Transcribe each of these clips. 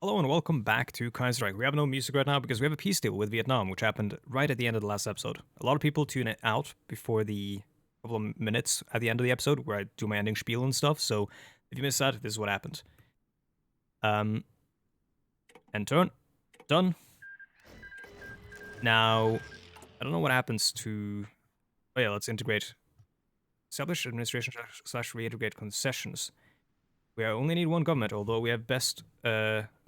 Hello and welcome back to Kaiserreich. We have no music right now because we have a peace deal with Vietnam, which happened right at the end of the last episode. A lot of people tune it out before the couple of minutes at the end of the episode where I do my ending spiel and stuff, so if you missed that, this is what happened. End turn. Done. Now, I don't know what happens to... Oh yeah, let's integrate. Establish administration / reintegrate concessions. We only need one government, although we have best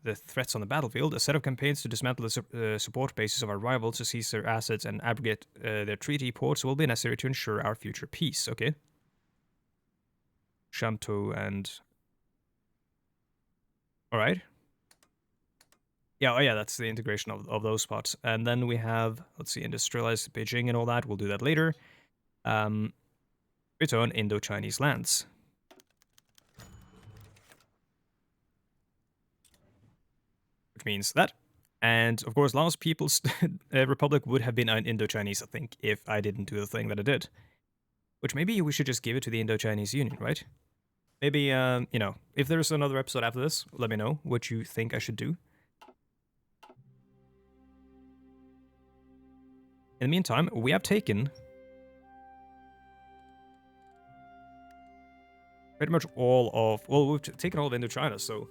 the threats on the battlefield. A set of campaigns to dismantle the support bases of our rivals, to seize their assets and abrogate their treaty ports will be necessary to ensure our future peace. Okay. Shantou and... Alright. Yeah, oh yeah, that's the integration of those spots. And then we have, let's see, industrialized Beijing and all that. We'll do that later. Return Indo-Chinese lands. Which means that. And of course, Laos People's Republic would have been an Indo-Chinese, I think, if I didn't do the thing that I did. Which maybe we should just give it to the Indo-Chinese Union, right? Maybe, you know, if there's another episode after this, let me know what you think I should do. In the meantime, we have taken pretty much all of... Well, we've taken all of Indochina, so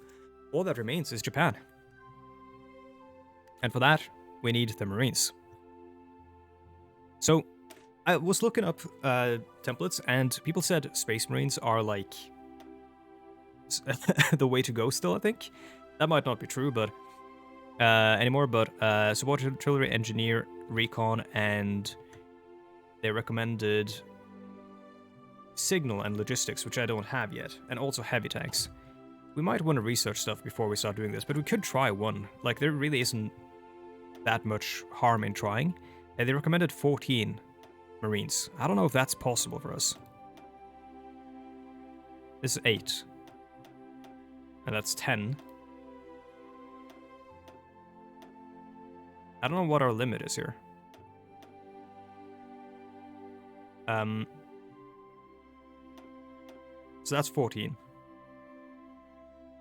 all that remains is Japan. And for that, we need the Marines. So, I was looking up templates, and people said Space Marines are, like, the way to go still, I think. That might not be true, but... anymore, but support artillery, engineer, recon, and they recommended signal and logistics, which I don't have yet, and also heavy tanks. We might want to research stuff before we start doing this, but we could try one. Like, there really isn't that much harm in trying. They recommended 14 Marines. I don't know if that's possible for us. This is 8. And that's 10. I don't know what our limit is here. So that's 14.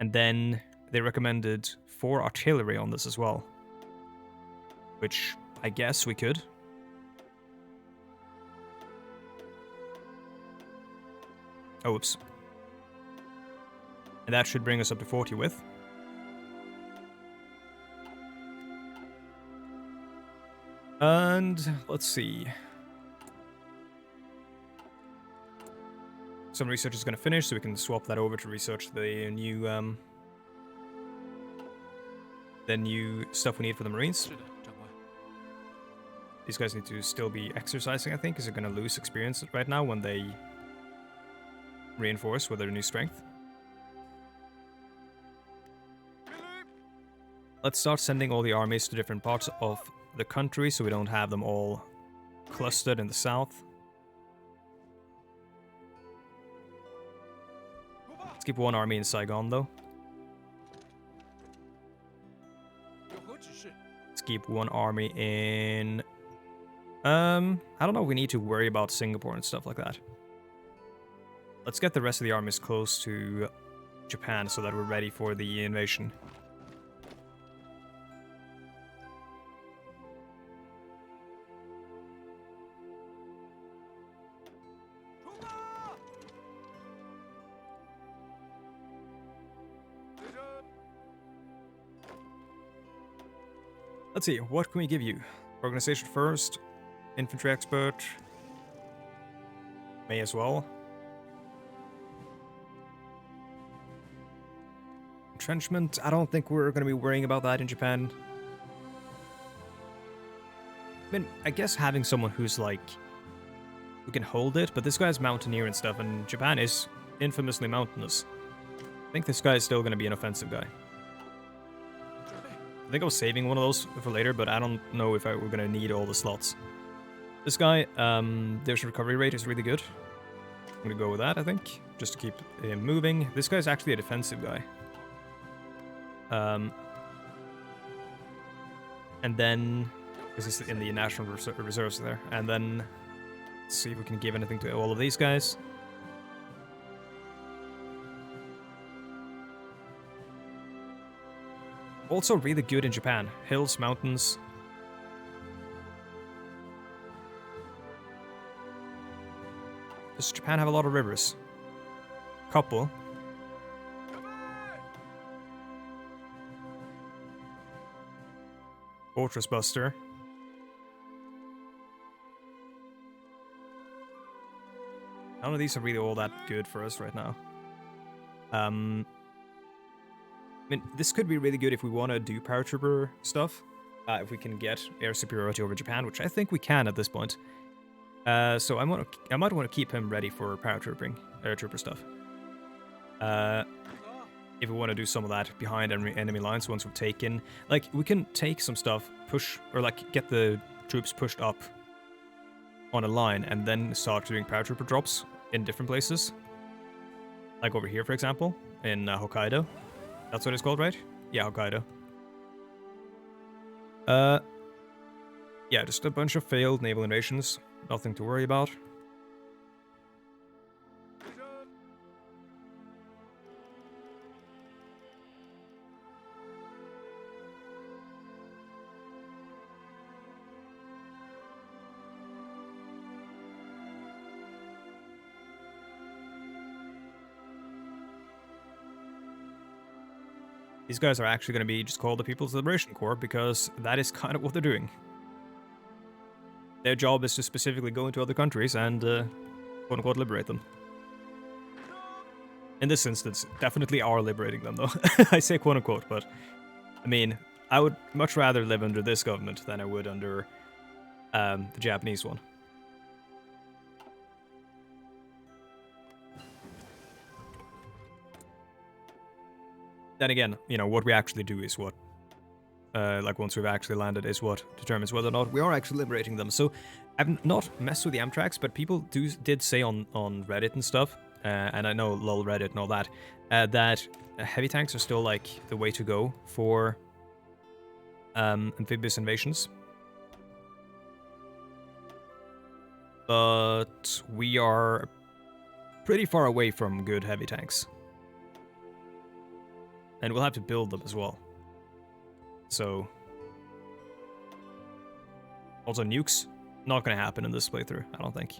And then they recommended 4 artillery on this as well. Which I guess we could. Oh, oops. And that should bring us up to 40 with. And let's see. Some research is going to finish, so we can swap that over to research the new stuff we need for the Marines. These guys need to still be exercising, I think, because they're going to lose experience right now when they reinforce with their new strength. Let's start sending all the armies to different parts of the country so we don't have them all clustered in the south. Let's keep one army in Saigon, though. Let's keep one army in... I don't know if we need to worry about Singapore and stuff like that. Let's get the rest of the armies close to Japan so that we're ready for the invasion. Let's see, what can we give you? Organization first, infantry expert, may as well. Entrenchment, I don't think we're going to be worrying about that in Japan. I mean, I guess having someone who's like, who can hold it, but this guy's mountaineer and stuff, and Japan is infamously mountainous. I think this guy is still going to be an offensive guy. I think I was saving one of those for later, but I don't know if we're going to need all the slots. This guy, their recovery rate is really good. I'm going to go with that, I think, just to keep him moving. This guy's actually a defensive guy. And then, this is in the National Reserves there. And then, let's see if we can give anything to all of these guys. Also really good in Japan. Hills, mountains. Does Japan have a lot of rivers? Couple. Fortress Buster. None of these are really all that good for us right now. I mean, this could be really good if we want to do paratrooper stuff. If we can get air superiority over Japan, which I think we can at this point. So I might want to keep him ready for paratrooper stuff. If we want to do some of that behind enemy lines once we've taken, like, we can take some stuff, push, or like get the troops pushed up on a line, and then start doing paratrooper drops in different places. Like over here, for example, in Hokkaido. That's what it's called, right? Yeah, Hokkaido. Yeah, just a bunch of failed naval invasions. Nothing to worry about. These guys are actually going to be just called the People's Liberation Corps because that is kind of what they're doing. Their job is to specifically go into other countries and, quote-unquote, liberate them. In this instance, definitely are liberating them, though. I say quote-unquote, but, I mean, I would much rather live under this government than I would under the Japanese one. Then again, you know, what we actually do is what, like once we've actually landed, is what determines whether or not we are actually liberating them. So I've not messed with the Amtraks, but people did say on Reddit and stuff, and I know lol Reddit and all that, that heavy tanks are still like the way to go for amphibious invasions. But we are pretty far away from good heavy tanks. And we'll have to build them as well. So... Also, nukes? Not gonna happen in this playthrough, I don't think.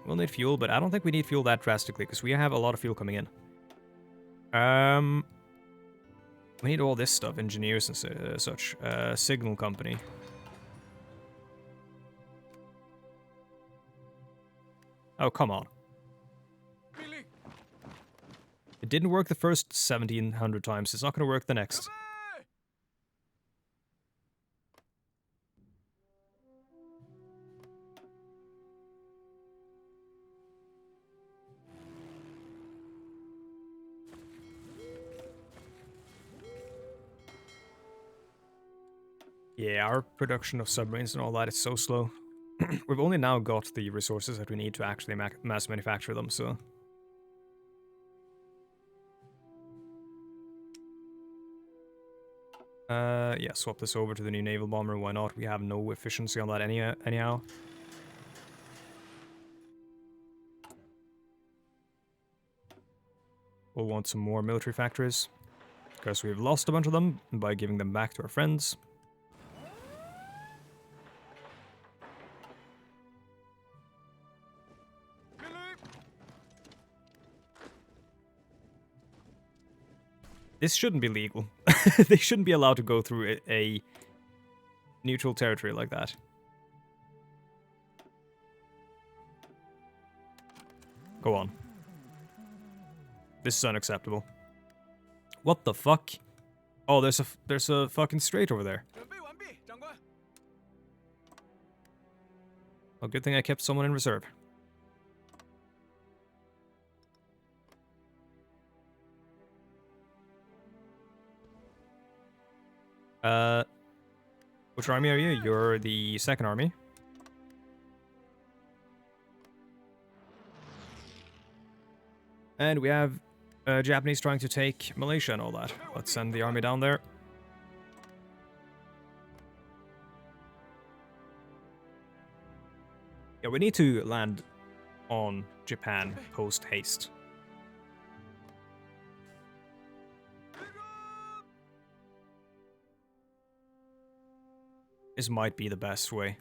We'll need fuel, but I don't think we need fuel that drastically, because we have a lot of fuel coming in. We need all this stuff, engineers and such. Signal company. Oh, come on. It didn't work the first 1700 times, it's not going to work the next. Yeah, our production of submarines and all that is so slow. We've only now got the resources that we need to actually mass manufacture them, so... Yeah, swap this over to the new Naval Bomber, why not? We have no efficiency on that anyhow. We'll want some more military factories, because we've lost a bunch of them by giving them back to our friends. This shouldn't be legal. They shouldn't be allowed to go through a neutral territory like that. Go on. This is unacceptable. What the fuck? Oh, there's a fucking strait over there. Well, good thing I kept someone in reserve. Which army are you? You're the second army. And we have Japanese trying to take Malaysia and all that. Let's send the army down there. Yeah, we need to land on Japan post-haste. this might be the best way.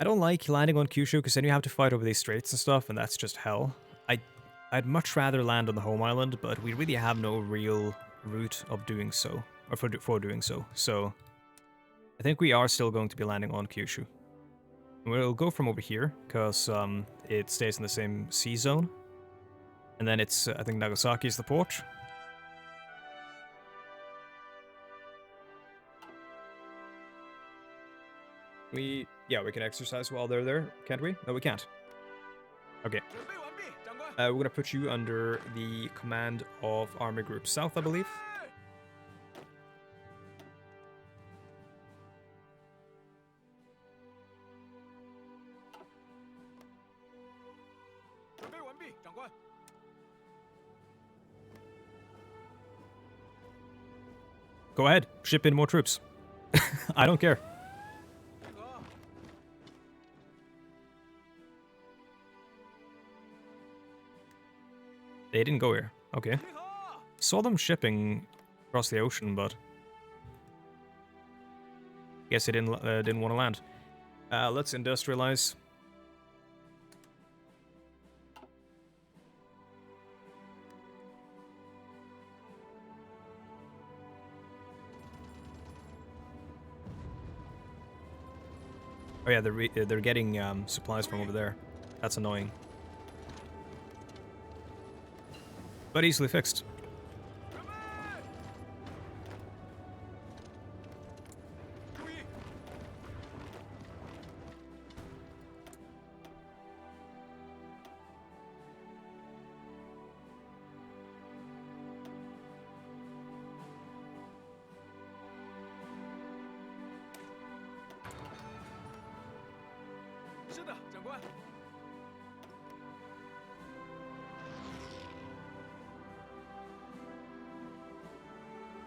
I don't like landing on Kyushu because then you have to fight over these straits and stuff, and that's just hell. I'd much rather land on the home island, but we really have no real route of doing so, or for doing so. So I think we are still going to be landing on Kyushu. We'll go from over here because it stays in the same sea zone, and then it's I think Nagasaki is the port. We can exercise while they're there, can't we? No, we can't. Okay. We're gonna put you under the command of Army Group South, I believe. Go ahead, ship in more troops. I don't care. They didn't go here. Okay. Saw them shipping across the ocean, but guess they didn't want to land. Let's industrialize. Oh yeah, they're getting supplies from over there. That's annoying. But easily fixed.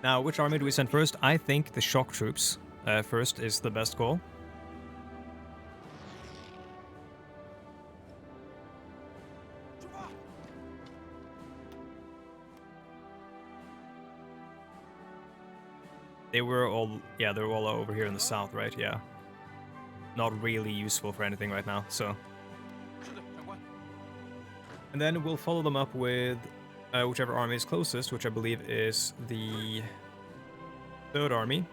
Now, which army do we send first? I think the shock troops first is the best call. They were all, yeah, they were all over here in the south, right? Yeah. Not really useful for anything right now, so. And then we'll follow them up with whichever army is closest, which I believe is the 3rd Army.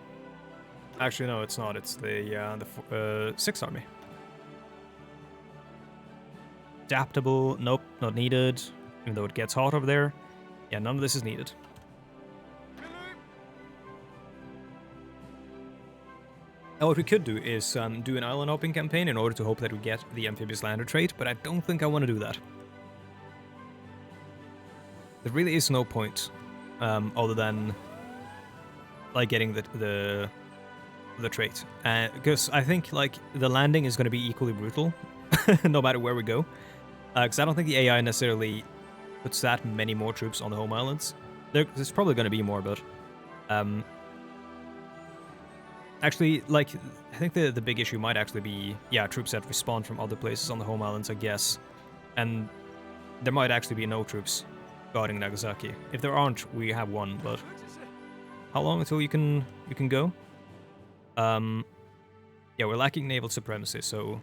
Actually, no, it's not. It's the 6th Army. Adaptable. Nope, not needed. Even though it gets hot over there. Yeah, none of this is needed. Now, what we could do is do an island hopping campaign in order to hope that we get the amphibious lander trait, but I don't think I want to do that. There really is no point, other than like getting the trait, because I think like the landing is going to be equally brutal, no matter where we go. Because I don't think the AI necessarily puts that many more troops on the home islands. There's probably going to be more, but actually, like I think the big issue might actually be troops that respawn from other places on the home islands, I guess, and there might actually be no troops guarding Nagasaki. If there aren't, we have one, but how long until you can go? Yeah, we're lacking naval supremacy, so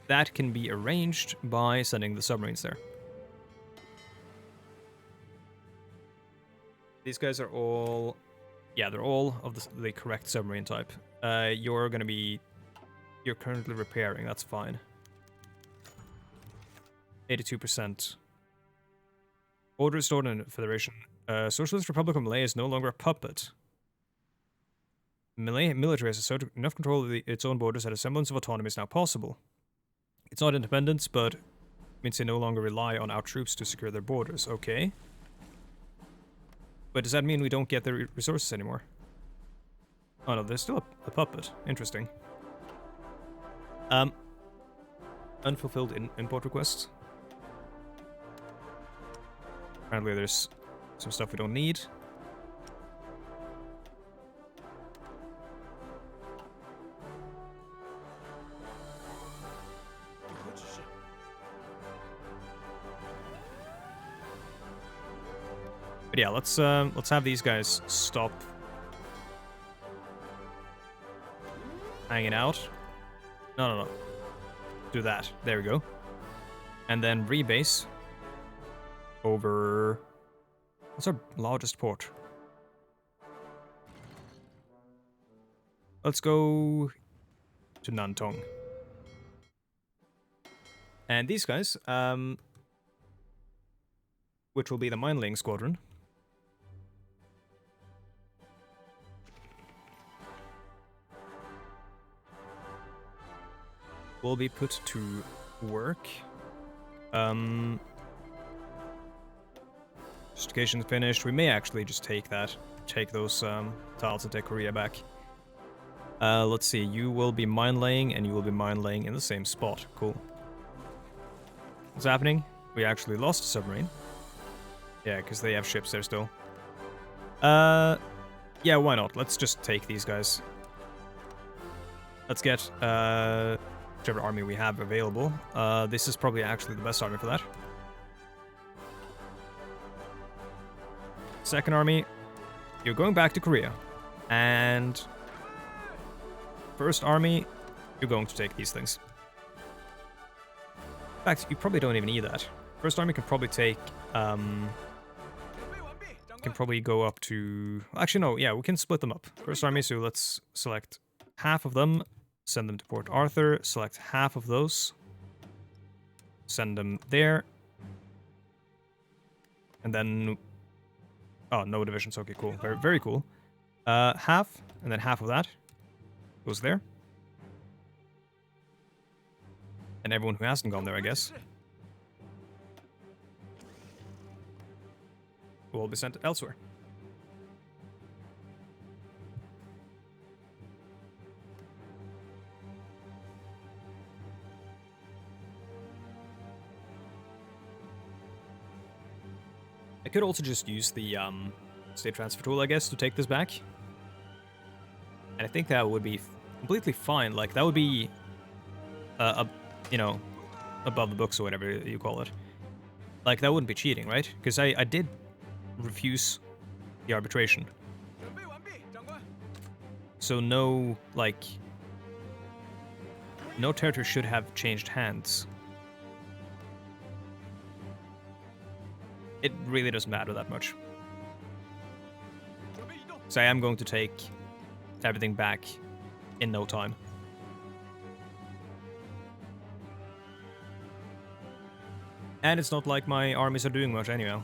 that can be arranged by sending the submarines there. These guys are all, yeah, they're all of the correct submarine type. You're currently repairing, that's fine. 82%. Order restored in Federation. Socialist Republic of Malay is no longer a puppet. Malay military has enough control of its own borders that a semblance of autonomy is now possible. It's not independence, but means they no longer rely on our troops to secure their borders. Okay. But does that mean we don't get the resources anymore? Oh no, there's still a puppet. Interesting. Unfulfilled import requests. Apparently there's some stuff we don't need. But yeah, let's have these guys stop hanging out. No. Do that. There we go. And then rebase over... What's our largest port? Let's go to Nantong. And these guys, which will be the Mineling Squadron, will be put to work. Justification's finished. We may actually just take those tiles and take Korea back. Let's see, you will be mine laying and you will be mine laying in the same spot. Cool. What's happening? We actually lost a submarine. Yeah, because they have ships there still. Yeah, why not? Let's just take these guys. Let's get whichever army we have available. This is probably actually the best army for that. Second army, you're going back to Korea. And first army, you're going to take these things. In fact, you probably don't even need that. First army can probably take... can probably go up to... Actually, no, yeah, we can split them up. First army, so let's select half of them, send them to Port Arthur, select half of those, send them there, and then... Oh, no divisions, okay, cool. Very, very cool. Half, and then half of that goes there. And everyone who hasn't gone there, I guess, will be sent elsewhere. I could also just use the state transfer tool, I guess, to take this back. And I think that would be completely fine. Like, that would be, you know, above the books or whatever you call it. Like, that wouldn't be cheating, right? Because I did refuse the arbitration. So no, like, no territory should have changed hands. It really doesn't matter that much. So I am going to take everything back in no time. And it's not like my armies are doing much anyhow.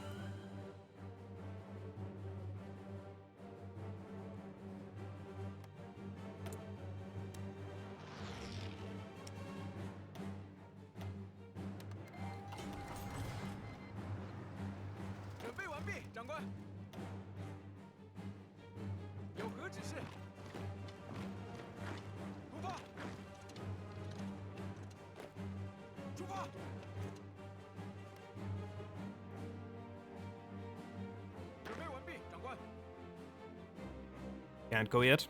Can't go yet.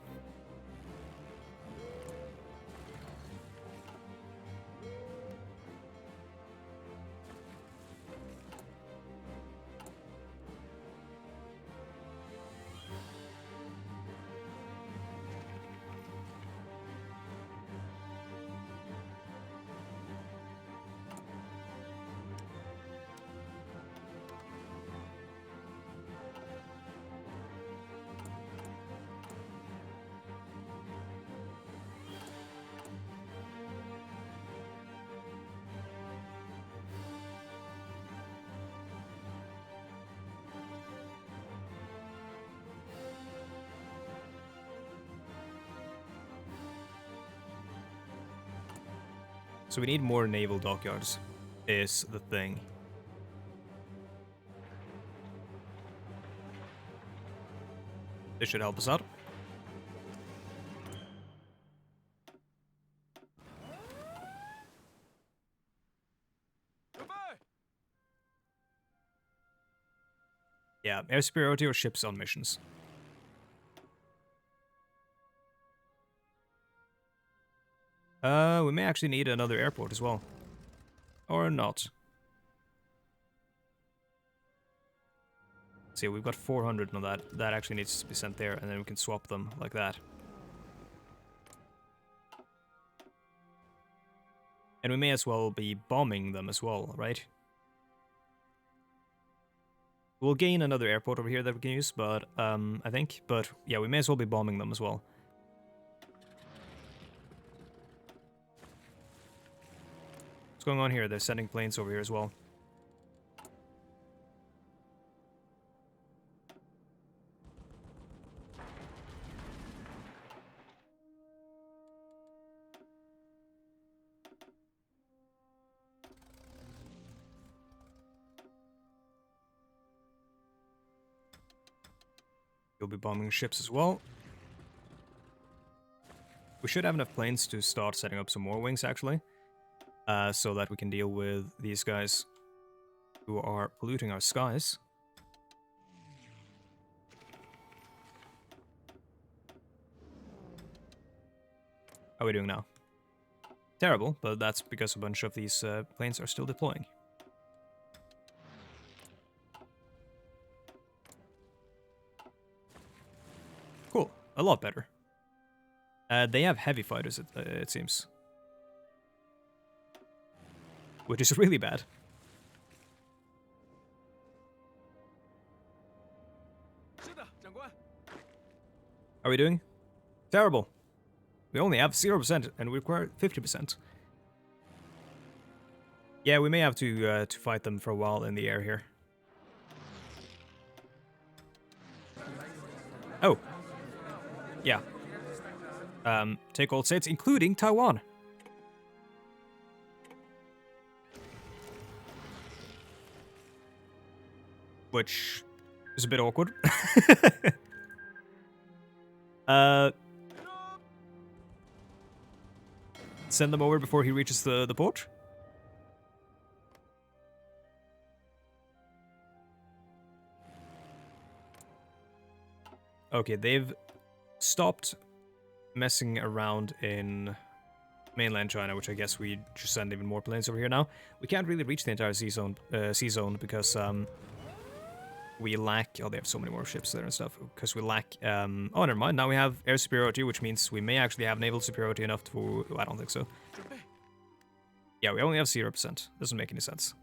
So we need more naval dockyards, is the thing. This should help us out. Yeah, air superiority or ships on missions. We may actually need another airport as well. Or not. See, we've got 400 on that. That actually needs to be sent there, and then we can swap them like that. And we may as well be bombing them as well, right? We'll gain another airport over here that we can use, but I think. But yeah, we may as well be bombing them as well. What's going on here? They're sending planes over here as well. You'll be bombing ships as well. We should have enough planes to start setting up some more wings, actually. So that we can deal with these guys who are polluting our skies. How are we doing now? Terrible, but that's because a bunch of these planes are still deploying. Cool, a lot better. They have heavy fighters, it seems. Which is really bad. How are we doing? Terrible. We only have 0% and we require 50%. Yeah, we may have to fight them for a while in the air here. Oh. Yeah. Take all states, including Taiwan. Which is a bit awkward. Send them over before he reaches the port. Okay, they've stopped messing around in mainland China, which I guess we just send even more planes over here now. We can't really reach the entire sea zone because we lack... Oh, they have so many more ships there and stuff. Because we lack... oh, never mind. Now we have air superiority, which means we may actually have naval superiority enough to... I don't think so. Yeah, we only have 0%. Doesn't make any sense.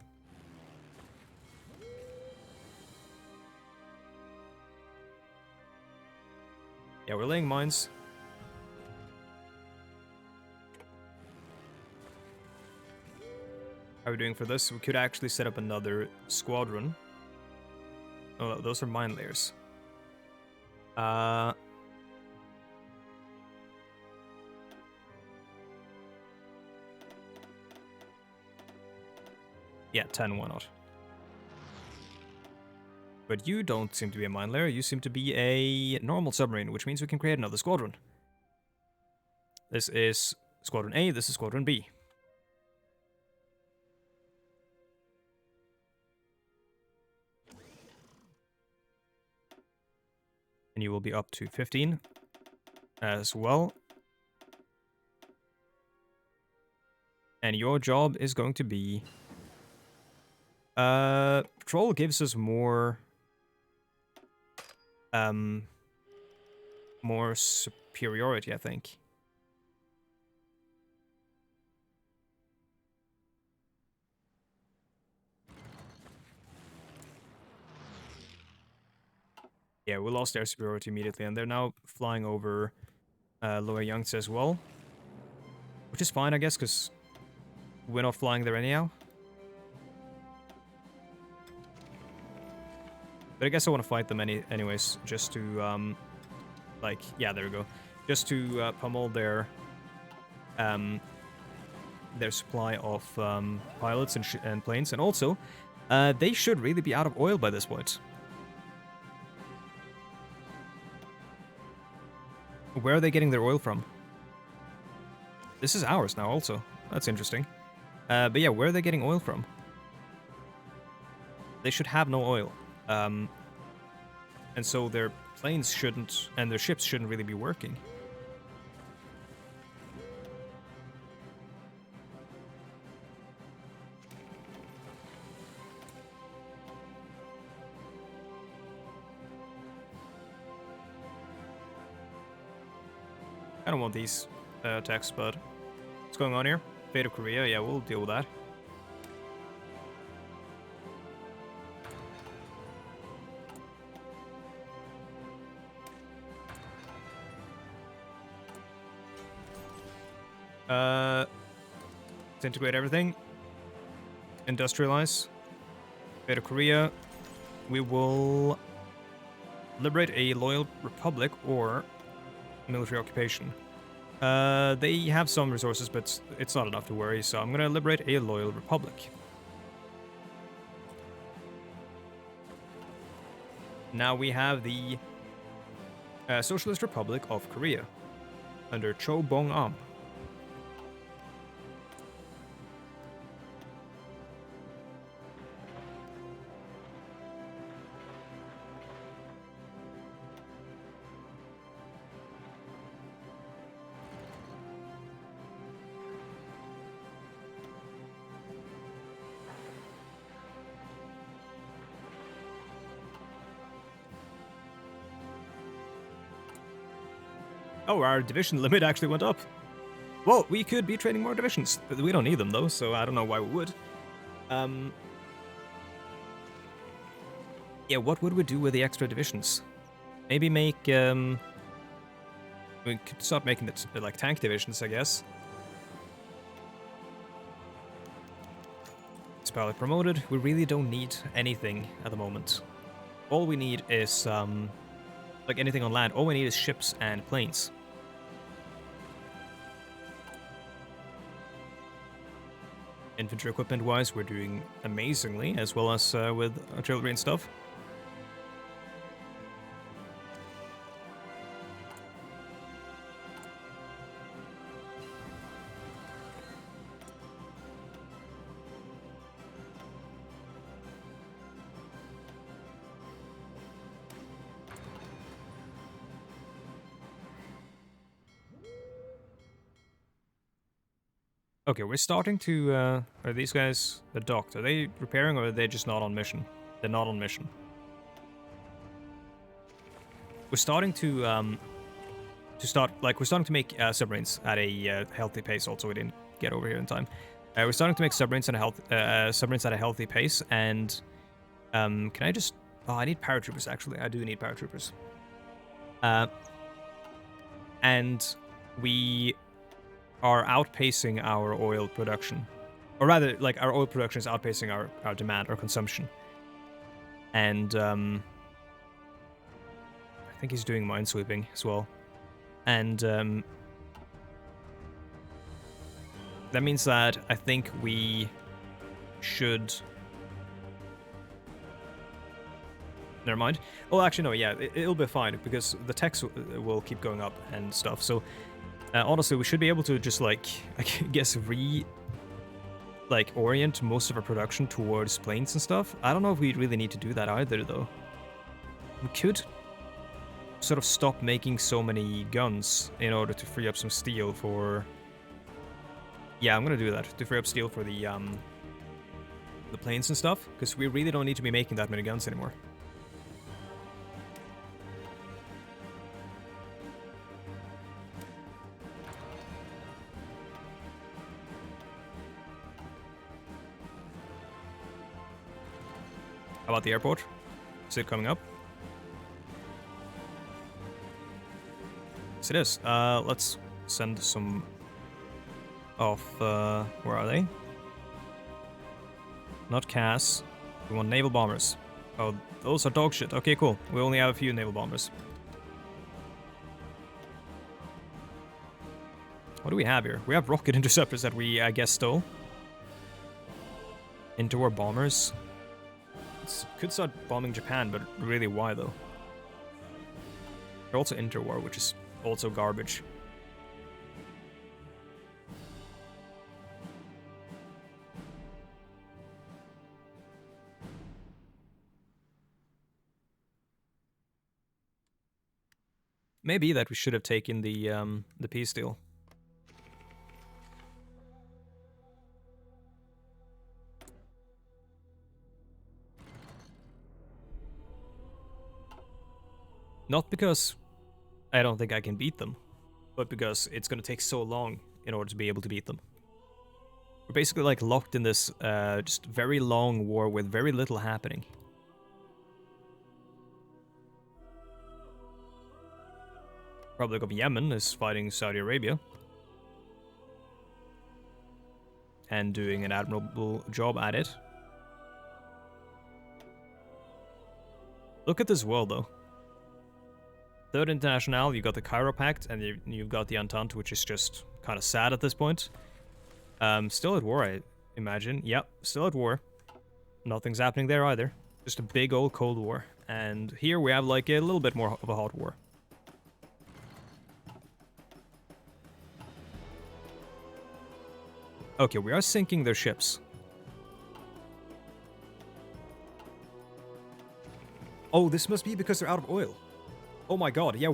Yeah, we're laying mines. How are we doing for this? We could actually set up another squadron. Oh, those are mine layers. Yeah, 10, why not? But you don't seem to be a mine layer, you seem to be a normal submarine, which means we can create another squadron. This is Squadron A, this is Squadron B. And you will be up to 15 as well. And your job is going to be... Patrol gives us more... more superiority, I think. Yeah, we lost air superiority immediately, and they're now flying over Lower Yangtze as well. Which is fine, I guess, because we're not flying there anyhow. But I guess I want to fight them anyways, just to, like, yeah, there we go. Just to pummel their supply of pilots and planes. And also, they should really be out of oil by this point. Where are they getting their oil from? This is ours now also. That's interesting. But yeah, where are they getting oil from? They should have no oil. And so their planes shouldn't, and their ships shouldn't really be working. I don't want these attacks, but what's going on here? Fate of Korea, yeah, we'll deal with that. Let's integrate everything. Industrialize. Fate of Korea. We will liberate a loyal republic or military occupation. They have some resources, but it's not enough to worry, so I'm gonna liberate a loyal republic. Now we have the Socialist Republic of Korea under Cho Bong-am. Oh, our division limit actually went up. Well, we could be trading more divisions. We don't need them, though, so I don't know why we would. Yeah, what would we do with the extra divisions? Maybe make, we could start making it, like, tank divisions, I guess. It's pilot promoted. We really don't need anything at the moment. All we need is, like anything on land, all we need is ships and planes. Infantry equipment-wise, we're doing amazingly, as well as with artillery and stuff. Okay, we're starting to, are these guys the docked? Are they repairing or are they just not on mission? They're not on mission. We're starting to we're starting to make submarines at a healthy pace. Also, we didn't get over here in time. We're starting to make submarines at a healthy pace, and can I just? Oh, I need paratroopers. Actually, I do need paratroopers. And we are outpacing our oil production, or rather, like our oil production is outpacing our demand, our consumption. And I think he's doing minesweeping as well. And that means that I think we should. Never mind. Well, actually, no. Yeah, it'll be fine because the techs will keep going up and stuff. So. Honestly, we should be able to just, like, I guess, orient most of our production towards planes and stuff. I don't know if we really need to do that either, though. We could sort of stop making so many guns in order to free up some steel for... Yeah, I'm gonna do that, to free up steel for the planes and stuff, because we really don't need to be making that many guns anymore. How about the airport? Is it coming up? Yes, it is. Let's send some of, where are they? Not CAS. We want Naval Bombers. Oh, those are dog shit. Okay, cool. We only have a few Naval Bombers. What do we have here? We have rocket interceptors that we, I guess, stole. Interwar bombers. Could start bombing Japan, but really why though? They're also interwar, which is also garbage. Maybe that we should have taken the peace deal. Not because I don't think I can beat them, but because it's going to take so long in order to be able to beat them. We're basically like locked in this just very long war with very little happening. Republic of Yemen is fighting Saudi Arabia. And doing an admirable job at it. Look at this world, though. Third International, you got the Cairo Pact, and you've got the Entente, which is just kind of sad at this point. Still at war, I imagine. Yep, still at war. Nothing's happening there either. Just a big old Cold War. And here we have like a little bit more of a hot war. Okay, we are sinking their ships. Oh, this must be because they're out of oil. Oh my god, yeah,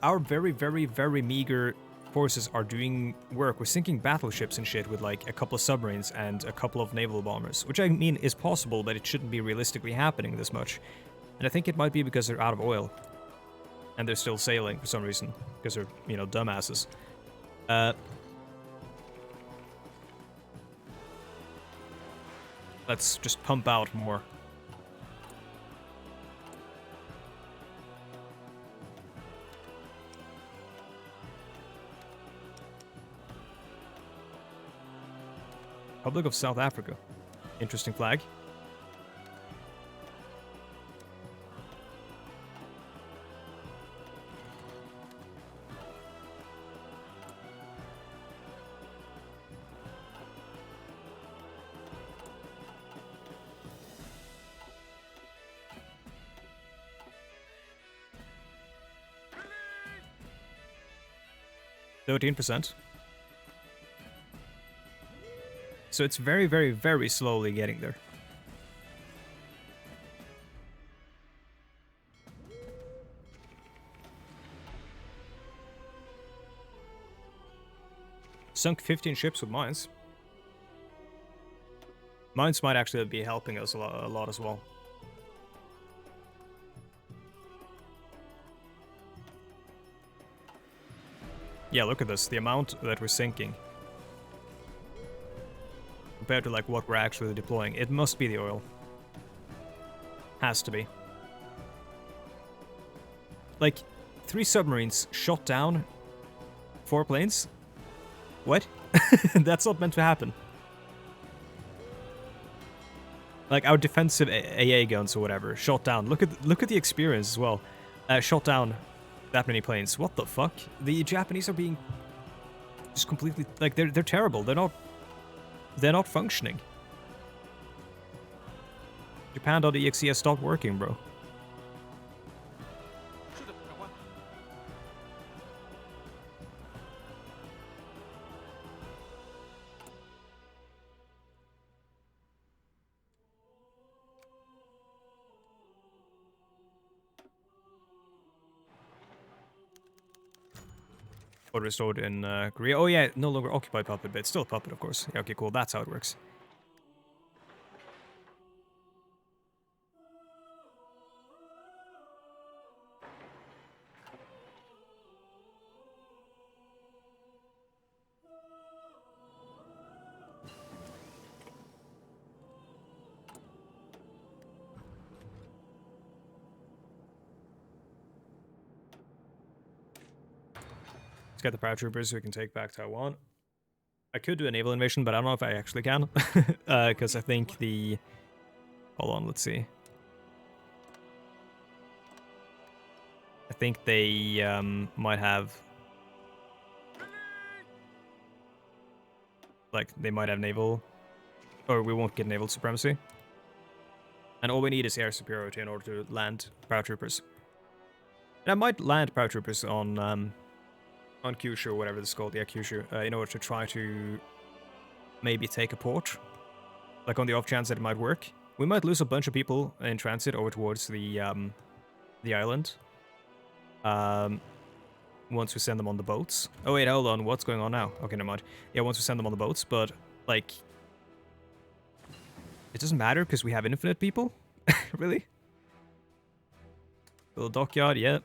our very, very, very meager forces are doing work. We're sinking battleships and shit with like a couple of submarines and a couple of naval bombers, which I mean is possible, but it shouldn't be realistically happening this much. And I think it might be because they're out of oil. And they're still sailing for some reason, because they're, you know, dumbasses. Let's just pump out more. Republic of South Africa. Interesting flag. %. So it's very, very, very slowly getting there. Sunk 15 ships with mines. Mines might actually be helping us a lot as well. Yeah, look at this. The amount that we're sinking. Compared to like what we're actually deploying. It must be the oil. Has to be. Like, 3 submarines shot down 4 planes? What? That's not meant to happen. Like, our defensive AA guns or whatever shot down. Look at the experience as well. Shot down that many planes. What the fuck? The Japanese are being just completely like they're terrible. They're not functioning. Japan.exe has stopped working, bro. Restored in Korea. Oh yeah, no longer occupied puppet, but it's still a puppet, of course. Yeah, okay, cool. That's how it works. Let's get the paratroopers so we can take back Taiwan. I could do a naval invasion, but I don't know if I actually can. Because I think the... Hold on, let's see. I think they might have... Like, they might have naval... Or we won't get naval supremacy. And all we need is air superiority in order to land paratroopers. And I might land paratroopers on Kyushu or whatever it's called, yeah, Kyushu, in order to try to maybe take a port. Like on the off chance that it might work. We might lose a bunch of people in transit over towards the island. Once we send them on the boats. Oh wait, hold on, what's going on now? Okay, never mind. Yeah, once we send them on the boats, but like... It doesn't matter because we have infinite people? Really? Little dockyard, yeah.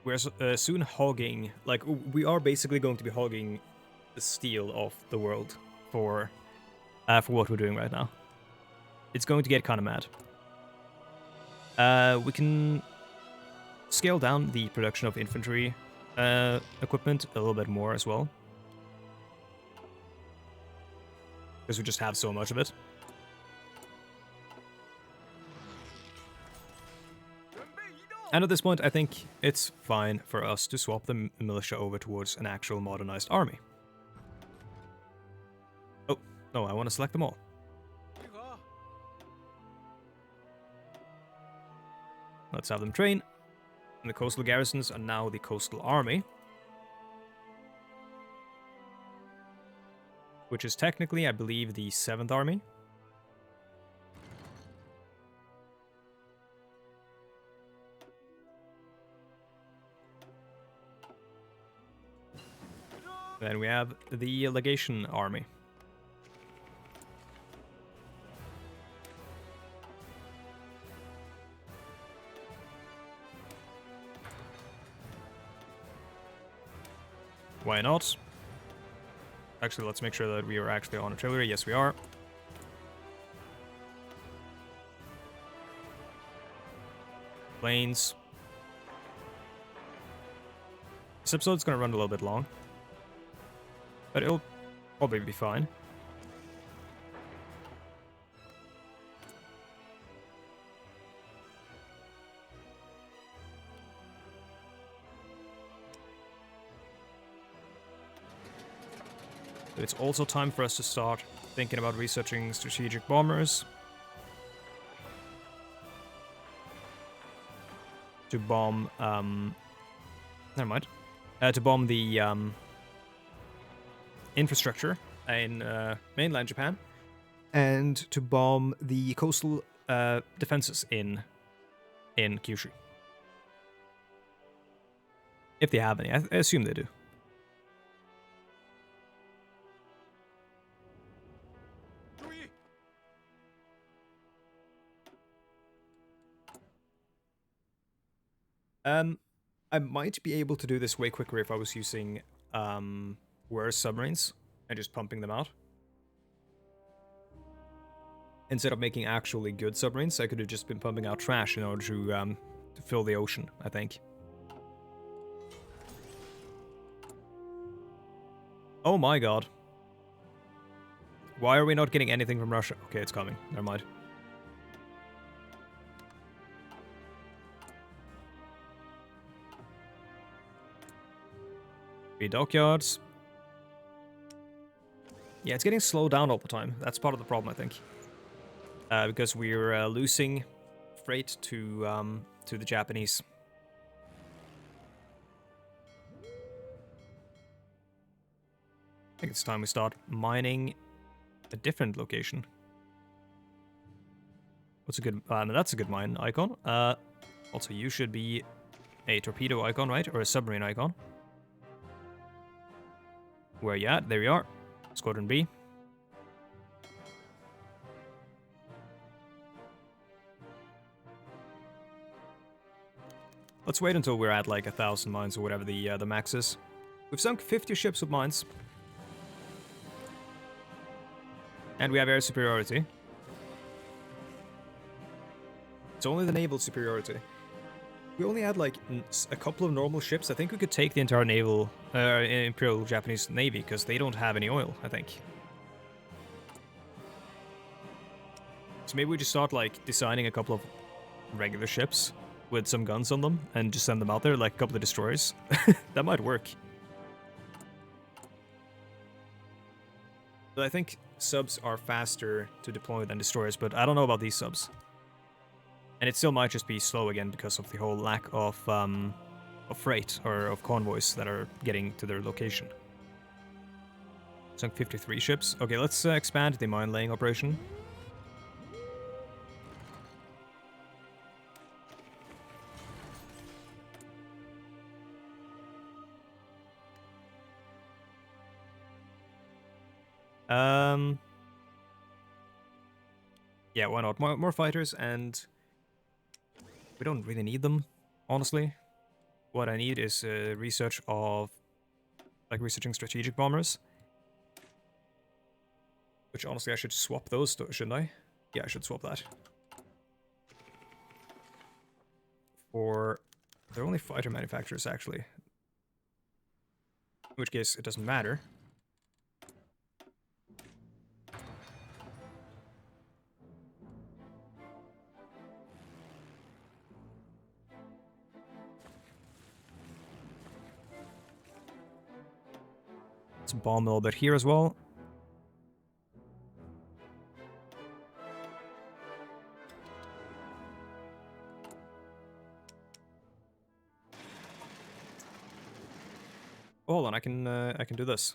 We're soon hogging, like, we are basically going to be hogging the steel of the world for what we're doing right now. It's going to get kind of mad. We can scale down the production of infantry equipment a little bit more as well, because we just have so much of it. And at this point, I think it's fine for us to swap the militia over towards an actual modernized army. Oh, no, I want to select them all. Let's have them train. And the coastal garrisons are now the coastal army, which is technically, I believe, the 7th army. Then we have the legation army. Why not? Actually, let's make sure that we are actually on artillery. Yes, we are. Planes. This episode's gonna run a little bit long, but it'll probably be fine. But it's also time for us to start thinking about researching strategic bombers to bomb, never mind, to bomb the infrastructure in mainland Japan, and to bomb the coastal defenses in Kyushu. If they have any, I assume they do. I might be able to do this way quicker if I was using worse submarines and just pumping them out. Instead of making actually good submarines, I could have just been pumping out trash in order to fill the ocean, I think. Oh my god. Why are we not getting anything from Russia? Okay, it's coming. Never mind. Dockyards. Yeah, it's getting slowed down all the time. That's part of the problem, I think. Because we're losing freight to the Japanese. I think it's time we start mining a different location. What's a good... no, that's a good mine icon. Also, you should be a torpedo icon, right? Or a submarine icon. Where you at? There you are. Squadron B. Let's wait until we're at like 1,000 mines or whatever the max is. We've sunk 50 ships with mines. And we have air superiority. It's only the naval superiority. We only had like a couple of normal ships. I think we could take the entire naval, Imperial Japanese Navy, because they don't have any oil, I think. So maybe we just start like designing a couple of regular ships with some guns on them and just send them out there, like a couple of destroyers. That might work. But I think subs are faster to deploy than destroyers, but I don't know about these subs. And it still might just be slow again because of the whole lack of freight or of convoys that are getting to their location. Sunk 53 ships. Okay, let's expand the mine laying operation. Yeah, why not? More fighters, and we don't really need them, honestly. What I need is research of, like, researching strategic bombers. Which, honestly, I should swap those, shouldn't I? Yeah, I should swap that. For... They're only fighter manufacturers, actually. In which case, it doesn't matter. Let's bomb a little bit here as well. Oh, hold on, I can do this.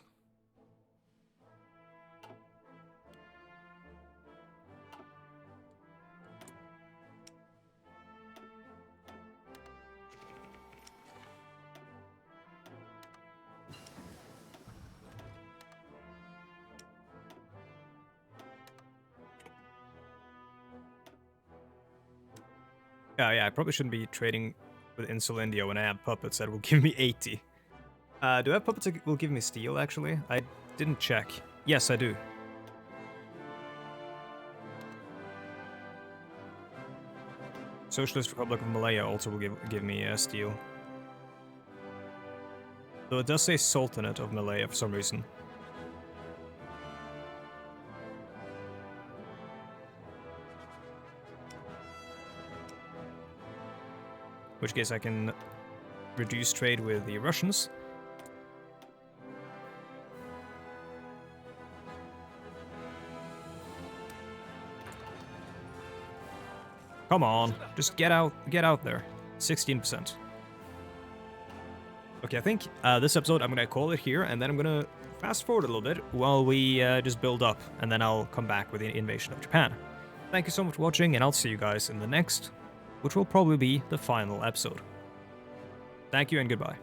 Yeah, I probably shouldn't be trading with Insula India when I have puppets that will give me 80. Do I have puppets that will give me steel, actually? I didn't check. Yes, I do. Socialist Republic of Malaya also will give me steel. Though it does say Sultanate of Malaya for some reason. In which case I can reduce trade with the Russians. Come on, just get out there. 16%. Okay, I think this episode I'm gonna call it here, and then I'm gonna fast forward a little bit while we just build up, and then I'll come back with the invasion of Japan. Thank you so much for watching, and I'll see you guys in the next, which will probably be the final episode. Thank you and goodbye.